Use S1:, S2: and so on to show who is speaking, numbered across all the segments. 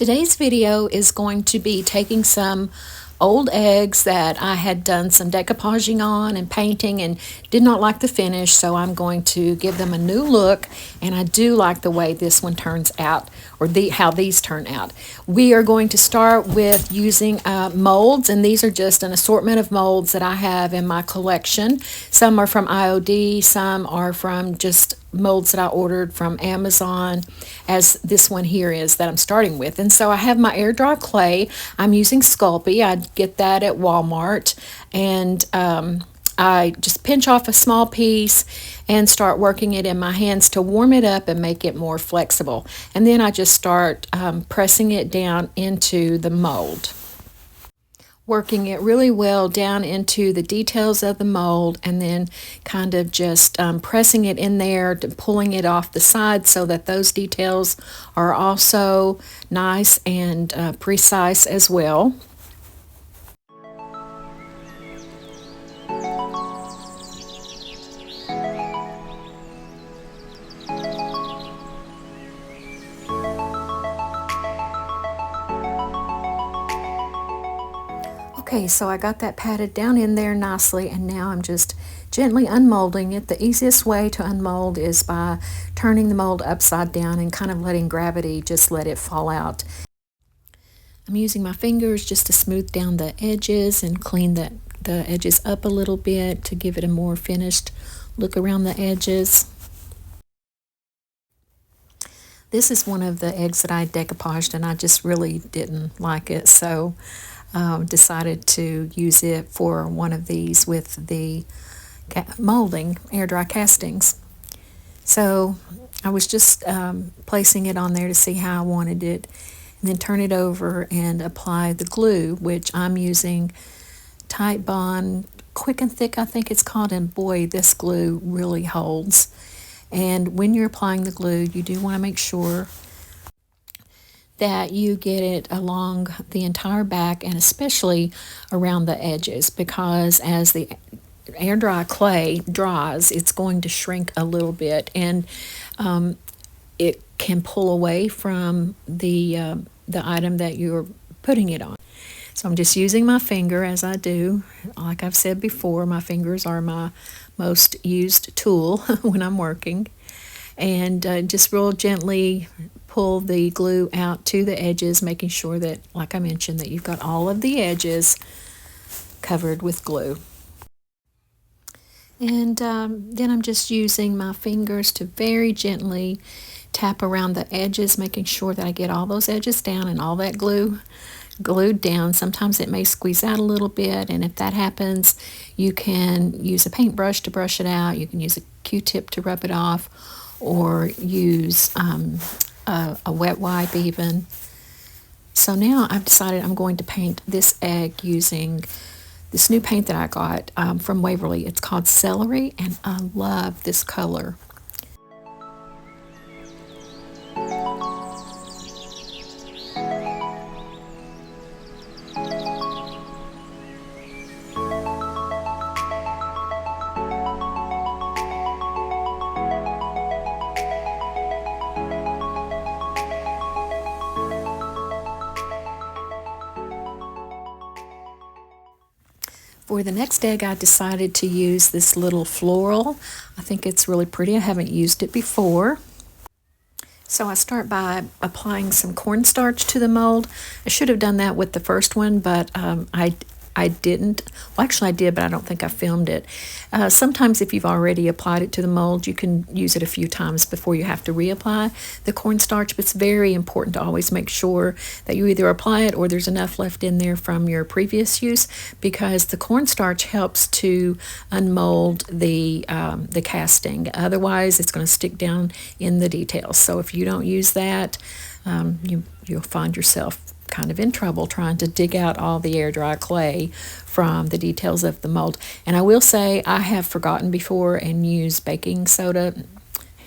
S1: Today's video is going to be taking some old eggs that I had done some decoupaging on and painting and did not like the finish, so I'm going to give them a new look, and I do like the way this one turns out, or how these turn out. We are going to start with using molds, and these are just an assortment of molds that I have in my collection. Some are from IOD, some are from just molds that I ordered from Amazon, as this one here is that I'm starting with. And so I have my air dry clay. I'm using Sculpey. I get that at Walmart, and I just pinch off a small piece and start working it in my hands to warm it up and make it more flexible. And then I just start pressing it down into the mold, working it really well down into the details of the mold, and then kind of just pressing it in there, pulling it off the side so that those details are also nice and precise as well. Okay, so I got that patted down in there nicely, and now I'm just gently unmolding it. The easiest way to unmold is by turning the mold upside down and kind of letting gravity just let it fall out. I'm using my fingers just to smooth down the edges and clean the edges up a little bit to give it a more finished look around the edges. This is one of the eggs that I decoupaged, and I just really didn't like it, so decided to use it for one of these with the molding air dry castings. So I was just placing it on there to see how I wanted it, and then turn it over and apply the glue, which I'm using Tight Bond Quick and Thick, I think it's called, and boy, this glue really holds. And when you're applying the glue, you do want to make sure that you get it along the entire back, and especially around the edges, because as the air dry clay dries, it's going to shrink a little bit, and it can pull away from the item that you're putting it on. So I'm just using my finger as I do. Like I've said before, my fingers are my most used tool when I'm working, and just real gently pull the glue out to the edges, making sure that, like I mentioned, that you've got all of the edges covered with glue. And then I'm just using my fingers to very gently tap around the edges, making sure that I get all those edges down and all that glue glued down. Sometimes it may squeeze out a little bit, and if that happens, you can use a paintbrush to brush it out. You can use a Q-tip to rub it off, or use a wet wipe even. So now I've decided I'm going to paint this egg using this new paint that I got from Waverly. It's called Celery, and I love this color. For the next egg, I decided to use this little floral. I think it's really pretty. I haven't used it before. So I start by applying some cornstarch to the mold. I should have done that with the first one, but I didn't. Well, actually I did, but I don't think I filmed it. Sometimes if you've already applied it to the mold, you can use it a few times before you have to reapply the cornstarch, but it's very important to always make sure that you either apply it or there's enough left in there from your previous use, because the cornstarch helps to unmold the casting. Otherwise, it's going to stick down in the details. So if you don't use that, you'll find yourself kind of in trouble trying to dig out all the air dry clay from the details of the mold. And I will say I have forgotten before and used baking soda,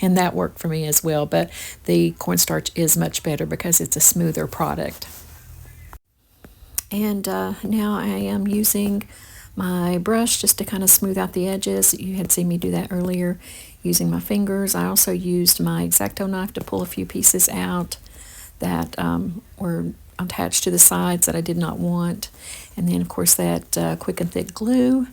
S1: and that worked for me as well, but the cornstarch is much better because it's a smoother product. And now I am using my brush just to kind of smooth out the edges. You had seen me do that earlier using my fingers. I also used my X-Acto knife to pull a few pieces out that were attached to the sides that I did not want. And then, of course, that quick and thick glue.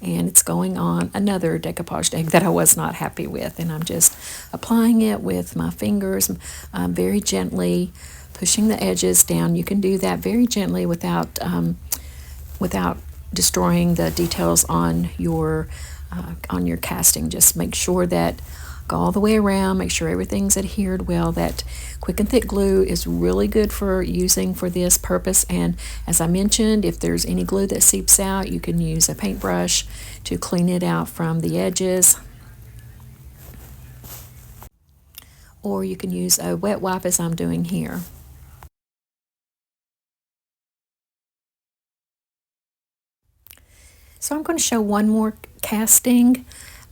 S1: And it's going on another decoupaged egg that I was not happy with. And I'm just applying it with my fingers very gently, pushing the edges down. You can do that very gently without destroying the details on your casting. Just make sure that go all the way around, make sure everything's adhered well. That quick and thick glue is really good for using for this purpose. And as I mentioned, if there's any glue that seeps out, you can use a paintbrush to clean it out from the edges. Or you can use a wet wipe as I'm doing here. So I'm going to show one more casting.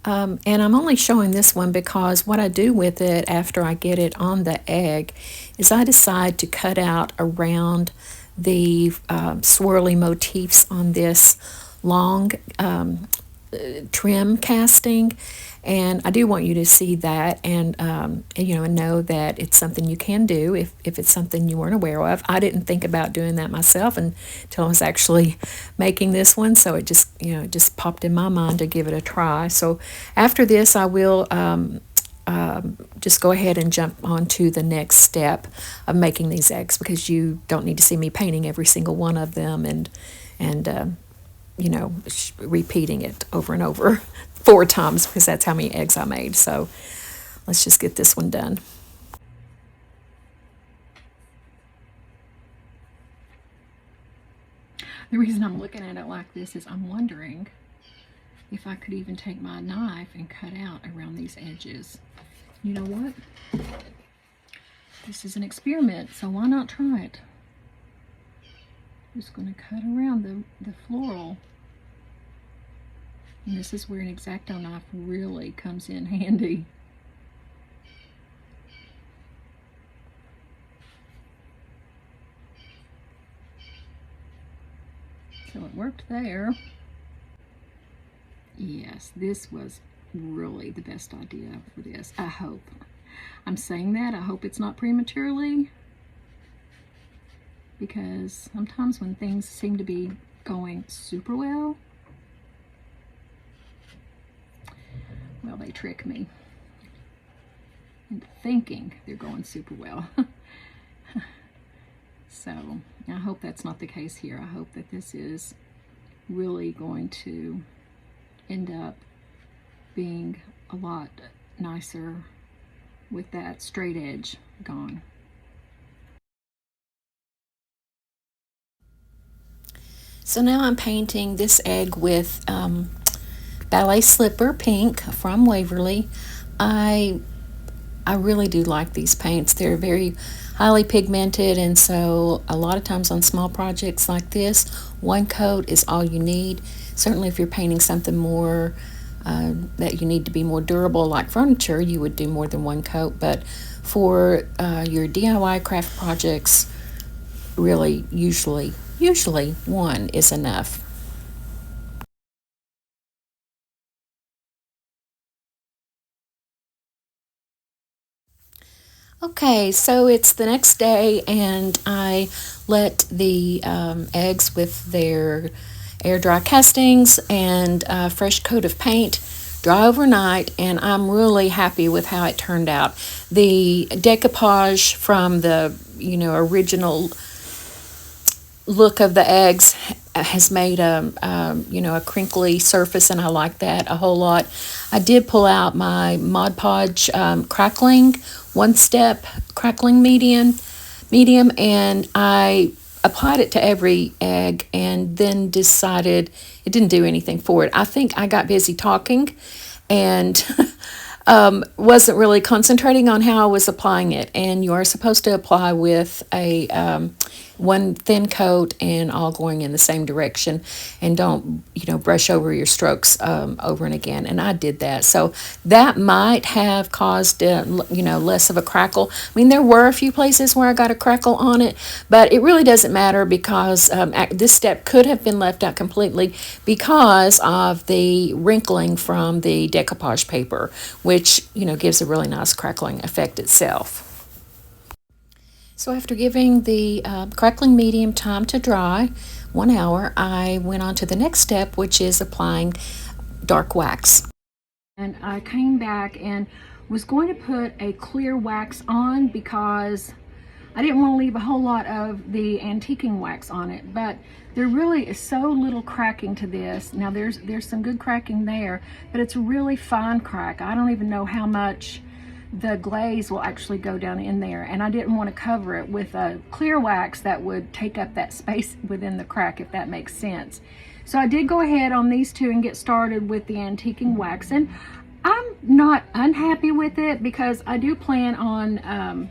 S1: And I'm only showing this one because what I do with it after I get it on the egg is I decide to cut out around the swirly motifs on this long trim casting. And I do want you to see that and know that it's something you can do if it's something you weren't aware of. I didn't think about doing that myself until I was actually making this one, so it just popped in my mind to give it a try. So after this, I will just go ahead and jump on to the next step of making these eggs, because you don't need to see me painting every single one of them and repeating it over and over 4 times, because that's how many eggs I made. So let's just get this one done. The reason I'm looking at it like this is I'm wondering if I could even take my knife and cut out around these edges. You know what? This is an experiment, so why not try it? I'm just going to cut around the floral. And this is where an X-Acto knife really comes in handy. So it worked there. Yes, this was really the best idea for this, I hope. I'm saying that, I hope it's not prematurely, because sometimes when things seem to be going super well, they trick me into thinking they're going super well. So I hope that's not the case here. I hope that this is really going to end up being a lot nicer with that straight edge gone. So now I'm painting this egg with Ballet Slipper Pink from Waverly. I really do like these paints. They're very highly pigmented, and so a lot of times on small projects like this, one coat is all you need. Certainly if you're painting something more that you need to be more durable, like furniture, you would do more than one coat. But for your DIY craft projects, really usually one is enough. Okay, so it's the next day, and I let the eggs with their air dry castings and a fresh coat of paint dry overnight, and I'm really happy with how it turned out. The decoupage from the original look of the eggs has made a crinkly surface, and I like that a whole lot. I did pull out my Mod Podge crackling one-step crackling medium, and I applied it to every egg and then decided it didn't do anything for it. I think I got busy talking and wasn't really concentrating on how I was applying it. And you are supposed to apply with a one thin coat and all going in the same direction, and don't brush over your strokes over and again. And I did that, so that might have caused less of a crackle. I mean, there were a few places where I got a crackle on it, but it really doesn't matter, because this step could have been left out completely because of the wrinkling from the decoupage paper, which gives a really nice crackling effect itself. So after giving the crackling medium time to dry, 1 hour, I went on to the next step, which is applying dark wax. And I came back and was going to put a clear wax on because I didn't want to leave a whole lot of the antiquing wax on it, but there really is so little cracking to this. Now there's some good cracking there, but it's really fine crack. I don't even know how much the glaze will actually go down in there, and I didn't want to cover it with a clear wax that would take up that space within the crack, if that makes sense. So I did go ahead on these two and get started with the antiquing wax, and I'm not unhappy with it because I do plan on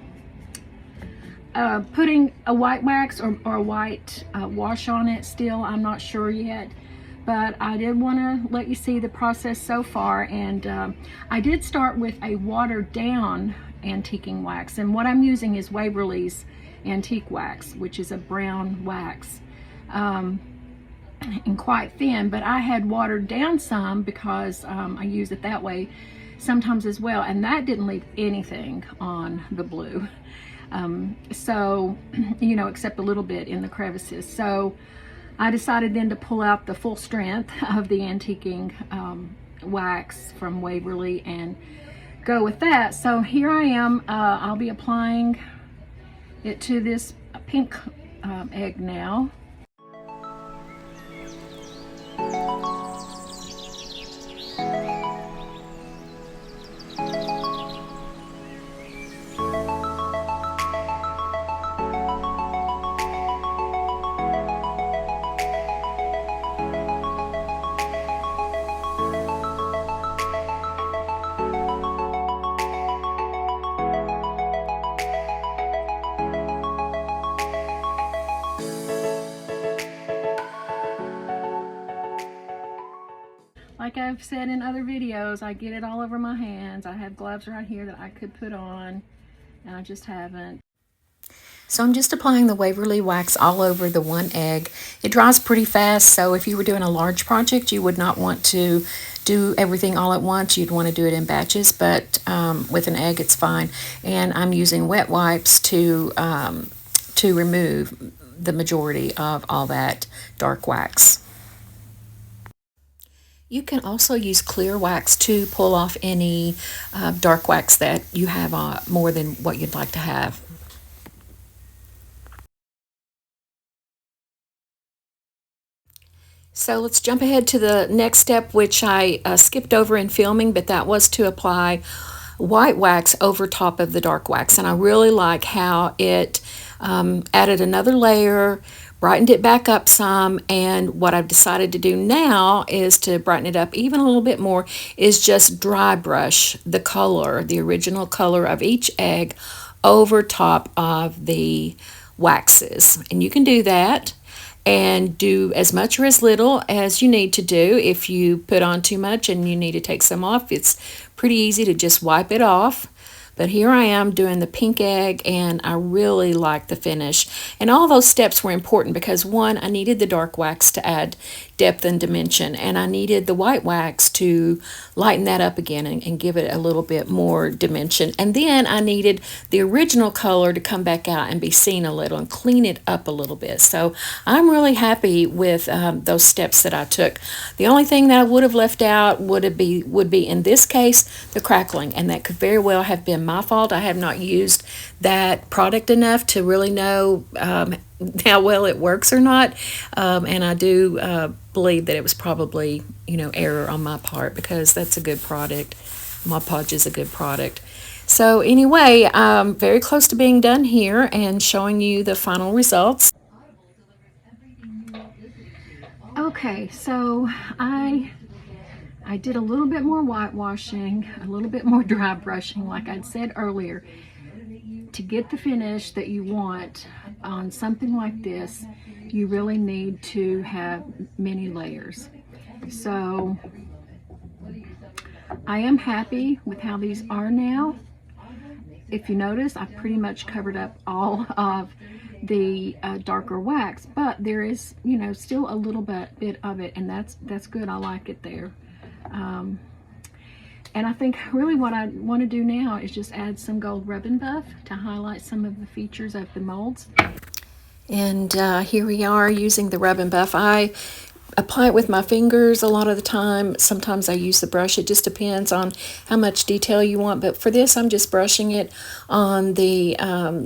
S1: putting a white wax or a white wash on it still. I'm not sure yet, but I did want to let you see the process so far. And I did start with a watered down antiquing wax, and what I'm using is Waverly's antique wax, which is a brown wax, and quite thin, but I had watered down some because I use it that way sometimes as well, and that didn't leave anything on the blue. So, you know, except a little bit in the crevices. So I decided then to pull out the full strength of the antiquing wax from Waverly and go with that. So here I am. I'll be applying it to this pink egg now. Like I've said in other videos, I get it all over my hands. I have gloves right here that I could put on, and I just haven't. So I'm just applying the Waverly wax all over the one egg. It dries pretty fast, so if you were doing a large project, you would not want to do everything all at once. You'd want to do it in batches, but with an egg, it's fine. And I'm using wet wipes to remove the majority of all that dark wax. You can also use clear wax to pull off any dark wax that you have more than what you'd like to have. So let's jump ahead to the next step, which I skipped over in filming, but that was to apply white wax over top of the dark wax. And I really like how it added another layer, brightened it back up some, and what I've decided to do now is to brighten it up even a little bit more, is just dry brush the color, the original color of each egg over top of the waxes. And you can do that and do as much or as little as you need to do. If you put on too much and you need to take some off, it's pretty easy to just wipe it off. But here I am doing the pink egg, and I really like the finish. And all those steps were important because, one, I needed the dark wax to add depth and dimension, and I needed the white wax to lighten that up again and give it a little bit more dimension. And then I needed the original color to come back out and be seen a little and clean it up a little bit. So I'm really happy with those steps that I took. The only thing that I would have left out would be in this case the crackling, and that could very well have been my fault. I have not used that product enough to really know how well it works or not, and I do believe that it was probably, you know, error on my part, because that's a good product. Mod Podge is a good product. So anyway, I'm very close to being done here and showing you the final results. Okay, so I did a little bit more whitewashing, a little bit more dry brushing, like I'd said earlier. To get the finish that you want on something like this, you really need to have many layers. So I am happy with how these are now. If you notice, I pretty much covered up all of the darker wax, but there is, you know, still a little bit of it, and that's good. I like it there. And I think really what I want to do now is just add some gold rub and buff to highlight some of the features of the molds. And here we are using the rub and buff. I apply it with my fingers a lot of the time. Sometimes I use the brush. It just depends on how much detail you want. But for this, I'm just brushing it on the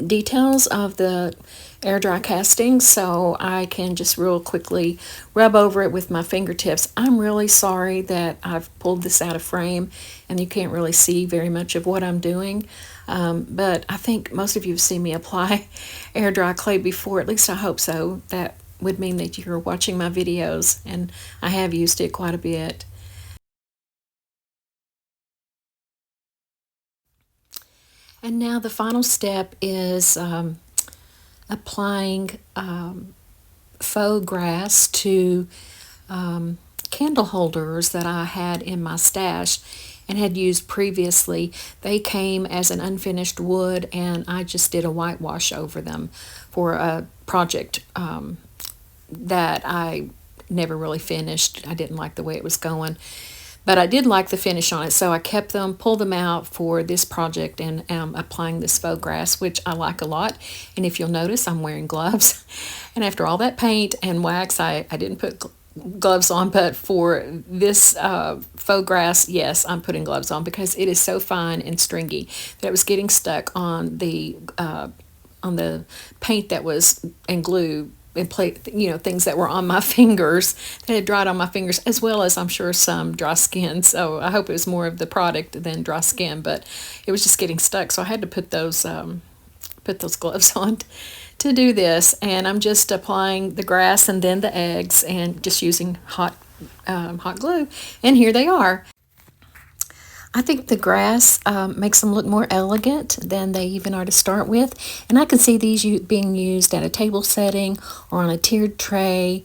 S1: details of the air dry casting, so I can just real quickly rub over it with my fingertips. I'm really sorry that I've pulled this out of frame and you can't really see very much of what I'm doing. But I think most of you have seen me apply air dry clay before. At least I hope so. That would mean that you're watching my videos, and I have used it quite a bit. And now the final step is applying faux grass to candle holders that I had in my stash and had used previously. They came as an unfinished wood, and I just did a whitewash over them for a project that I never really finished. I didn't like the way it was going, but I did like the finish on it, so I kept them, pulled them out for this project, and applying this faux grass, which I like a lot. And if you'll notice, I'm wearing gloves. And after all that paint and wax, I didn't put gloves on, but for this faux grass, yes, I'm putting gloves on because it is so fine and stringy that it was getting stuck on the paint that was and glue and things that were on my fingers that had dried on my fingers, as well as I'm sure some dry skin. So I hope it was more of the product than dry skin, but it was just getting stuck, so I had to put those gloves on to do this. And I'm just applying the grass and then the eggs and just using hot glue, and here they are. I think the grass makes them look more elegant than they even are to start with. And I can see these being used at a table setting or on a tiered tray.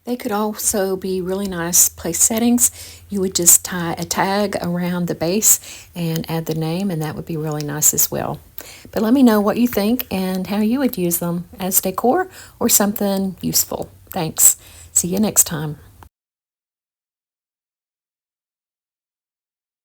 S1: They could also be really nice place settings. You would just tie a tag around the base and add the name, and that would be really nice as well. But let me know what you think and how you would use them as decor or something useful. Thanks. See you next time.